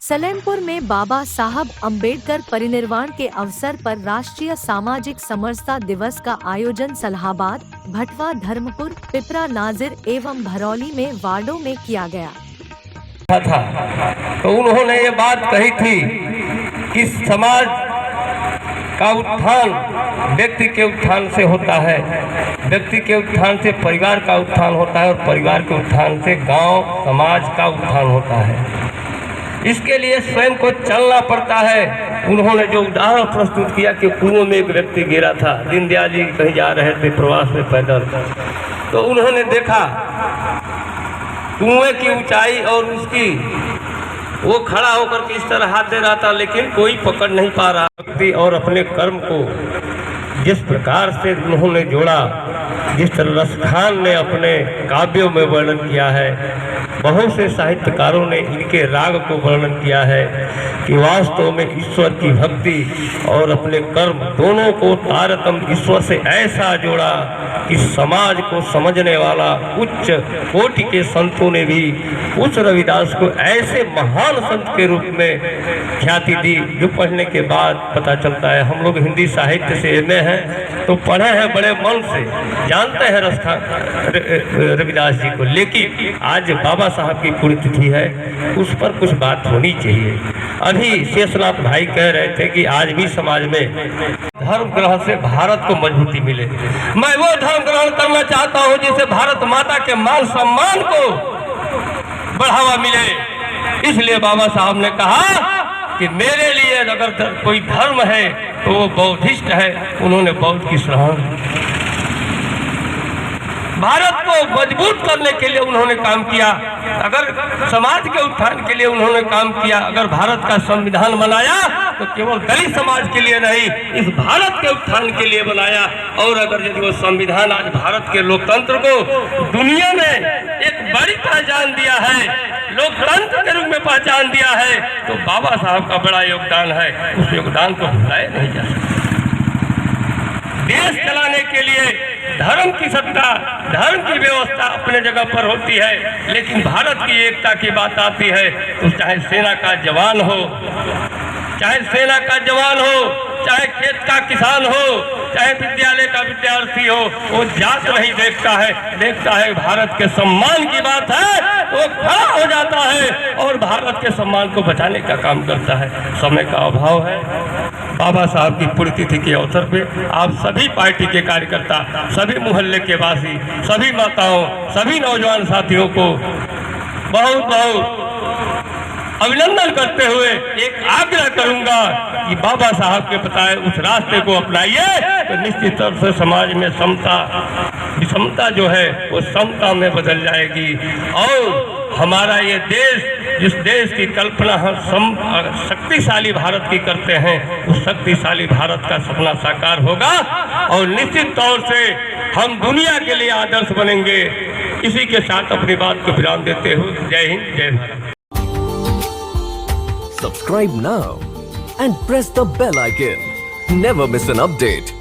सलेमपुर में बाबा साहब अम्बेडकर परिनिर्वाण के अवसर पर राष्ट्रीय सामाजिक समरसता दिवस का आयोजन सलाहाबाद, भटवा, धर्मपुर, पिपरा, नाजिर एवं भरौली में वार्डों में किया गया था। तो उन्होंने ये बात कही थी कि समाज का उत्थान व्यक्ति के उत्थान से होता है, व्यक्ति के उत्थान से परिवार का उत्थान होता है और परिवार के उत्थान से गांव समाज का उत्थान होता है। इसके लिए स्वयं को चलना पड़ता है। उन्होंने जो उदाहरण प्रस्तुत किया कि कुएं में एक व्यक्ति गिरा था, दीनदयाल जी कहीं जा रहे थे प्रवास में पैदल, तो उन्होंने देखा कुएं की ऊंचाई और उसकी वो खड़ा होकर के इस तरह हाथ दे रहा था, लेकिन कोई पकड़ नहीं पा रहा। व्यक्ति और अपने कर्म को जिस प्रकार से उन्होंने जोड़ा, जिस तरह रसखान ने अपने काव्यों में वर्णन किया है, बहुत से साहित्यकारों ने इनके राग को वर्णन किया है कि वास्तव में ईश्वर की भक्ति और अपने कर्म दोनों को तारतम्य ईश्वर से ऐसा जोड़ा कि समाज को समझने वाला उच्च कोटि के संतों ने भी उस रविदास को ऐसे महान संत के रूप में ख्याति दी, जो पढ़ने के बाद पता चलता है। हम लोग हिंदी साहित्य से एमए हैं तो पढ़े हैं बड़े मन से, जानते हैं रविदास जी को, लेकिन आज बाबा साहब की पुण्यतिथि है, उस पर कुछ बात होनी चाहिए। अभी शेषनाथ भाई कह रहे थे कि आज भी समाज में धर्म ग्रहण से भारत को मजबूती मिले। मैं वो धर्म ग्रहण करना चाहता हूँ जिससे भारत माता के मान सम्मान को बढ़ावा मिले। इसलिए बाबा साहब ने कहा कि मेरे लिए अगर कोई धर्म है तो वो बौद्धिस्ट है। उन्होंने बौद्ध की सराहना, भारत को मजबूत करने के लिए उन्होंने काम किया, अगर समाज के उत्थान के लिए उन्होंने काम किया। अगर भारत का संविधान बनाया तो केवल दलित समाज के लिए नहीं, इस भारत के उत्थान के लिए बनाया। और अगर यदि वो संविधान आज भारत के लोकतंत्र को दुनिया में एक बड़ी पहचान दिया है, लोकतंत्र के रूप में पहचान दिया है, तो बाबा साहब का बड़ा योगदान है। उस योगदान को भुलाया नहीं जा सकता। देश चलाने के लिए धर्म की सत्ता, धर्म की व्यवस्था अपने जगह पर होती है, लेकिन भारत की एकता की बात आती है तो चाहे सेना का जवान हो, चाहे सेना का जवान हो, चाहे खेत का किसान हो, चाहे विद्यालय का विद्यार्थी हो, वो जात नहीं देखता है, देखता है भारत के सम्मान की बात है, वो खड़ा हो जाता है और भारत के सम्मान को बचाने का काम करता है। समय का अभाव है। बाबा साहब की पुण्यतिथि के अवसर पे आप सभी पार्टी के कार्यकर्ता, सभी मोहल्ले के वासी, सभी माताओं, सभी नौजवान साथियों को बहुत बहुत अभिनंदन करते हुए एक आग्रह करूंगा कि बाबा साहब के बताए उस रास्ते को अपनाइए, तो निश्चित तौर से समाज में समता, विषमता जो है वो समता में बदल जाएगी और हमारा ये देश, जिस देश की कल्पना हम शक्तिशाली भारत की करते हैं, उस शक्तिशाली भारत का सपना साकार होगा और निश्चित तौर से हम दुनिया के लिए आदर्श बनेंगे। इसी के साथ अपनी बात को विराम देते हुए जय हिंद, जय Bharat. Subscribe now and press the bell icon. Never miss an update.